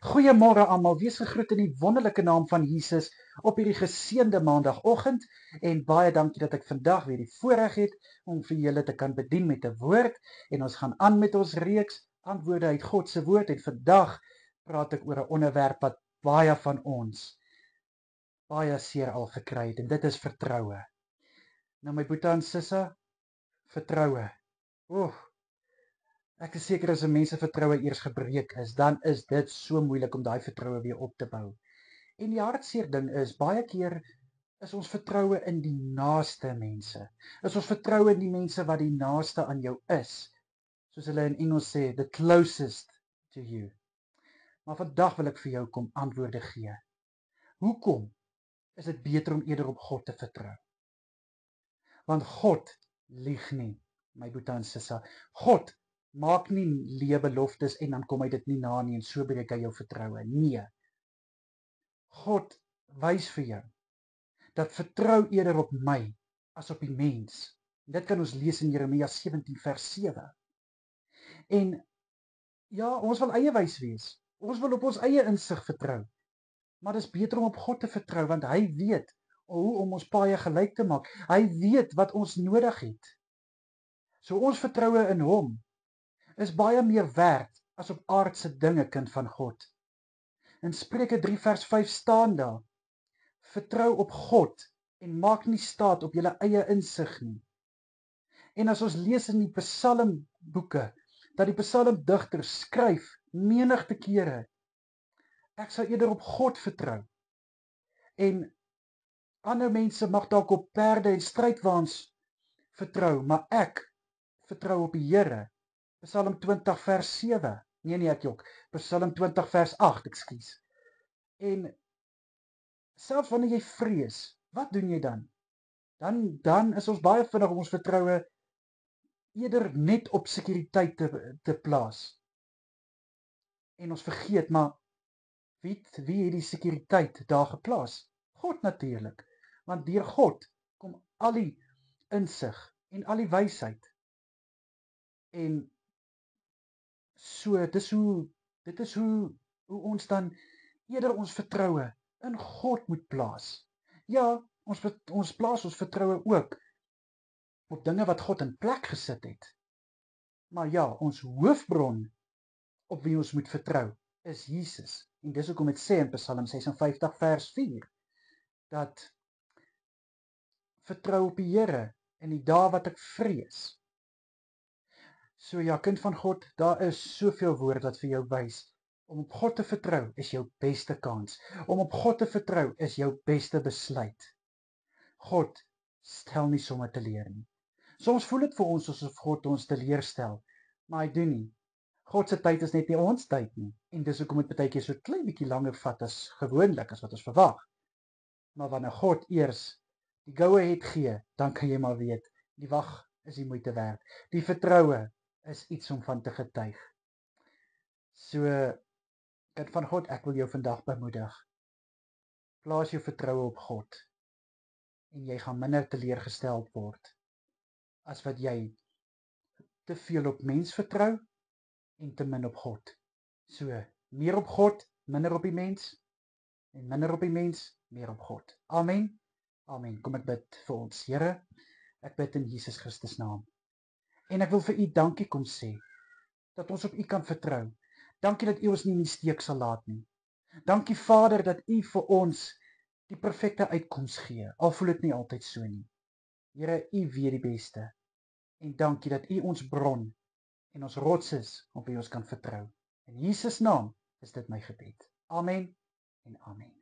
Goeiemôre almal, wees gegroet in die wonderlike naam van Jesus op hierdie geseënde maandagooggend en baie dankie dat ek vandag weer die voorreg het om vir julle te kan bedien met 'n woord en ons gaan aan met ons reeks antwoorde uit God se woord en vandag praat ek oor 'n onderwerp wat baie van ons baie seer al gekry het en dit is vertroue. Nou my boetie en sissa, vertroue. Ek is seker as 'n mens se vertroue eers gebreek is, dan is dit so moeilik om daai vertroue weer op te bou. En die hartseer ding is, baie keer is ons vertroue in die naaste mense. Is ons vertroue in die mense wat die naaste aan jou is. Soos hulle in Engels sê, the closest to you. Maar vandag wil ek vir jou kom antwoorde gee. Hoekom is dit beter om eerder op God te vertrou? Want God lieg nie, my boetie en sissa. God maak nie leë beloftes en dan kom hy dit nie na nie en so breek hy jou vertroue. Nee. God wys vir jou dat vertrou eerder op my as op die mens. Dit kan ons lees in Jeremia 17 vers 7. En ja, ons wil eie wys wees. Ons wil op ons eie insig vertrou. Maar dis beter om op God te vertrou want hy weet hoe om ons paaie gelyk te maak. Hy weet wat ons nodig het. So ons vertroue in hom is baie meer werd as op aardse dinge, kind van God. In Spreuke 3 vers 5 staan daar: vertrou op God en maak nie staat op julle eie insig nie. En as ons lees in die psalmboeke, dat die psalmdigters skryf menigte kere, ek sal eerder op God vertrou. En ander mense mag dalk op perde en strydwaans vertrou, maar ek vertrou op die Here. Psalm 20 vers 7. Nee, ek jok. Psalm 20 vers 8, ekskuus. En selfs wanneer jy vrees, wat doen jy dan? Dan is ons baie vinnig om ons vertroue eerder net op sekuriteit te plaas. En ons vergeet, maar wie het die sekuriteit daar geplaas? God natuurlik. Want deur God kom al die insig en al die wysheid. En so, dit is hoe ons dan eerder ons vertroue in God moet plaas. Ja, ons plaas ons vertroue ook op dinge wat God in plek gesit het. Maar ja, ons hoofbron op wie ons moet vertrou is Jesus. En dis hoekom dit sê in Psalm 56 vers 4 dat vertrou op die Here in die dae wat ek vrees. So ja, kind van God, daar is soveel woord wat vir jou wys. Om op God te vertrou is jou beste kans. Om op God te vertrou is jou beste besluit. God stel nie sommer teleur nie. Soms voel dit vir ons asof God ons teleurstel, maar hy doen nie. God se tyd is net nie ons tyd nie. En dis hoekom dit baie keer so klein bietjie langer vat as gewoonlik as wat ons verwag. Maar wanneer God eers die go-ahead gee, dan kan jy maar weet, die wag is die moeite werd. Die vertroue is iets om van te getuig. So, kind van God, ek wil jou vandag bemoedig. Plaas jou vertroue op God en jy gaan minder teleurgesteld word as wat jy te veel op mens vertrou en te min op God. So, meer op God, minder op die mens en minder op die mens, meer op God. Amen. Amen. Kom ek bid vir ons. Here, ek bid in Jesus Christus naam. En ek wil vir u dankie kom sê dat ons op u kan vertrou. Dankie dat u ons nie in die steek sal laat nie. Dankie Vader dat u vir ons die perfekte uitkoms gee, al voel dit nie altyd so nie. Here, u weet die beste. En dankie dat u ons bron en ons rots is op wie ons kan vertrou. In Jesus naam is dit my gebed. Amen en amen.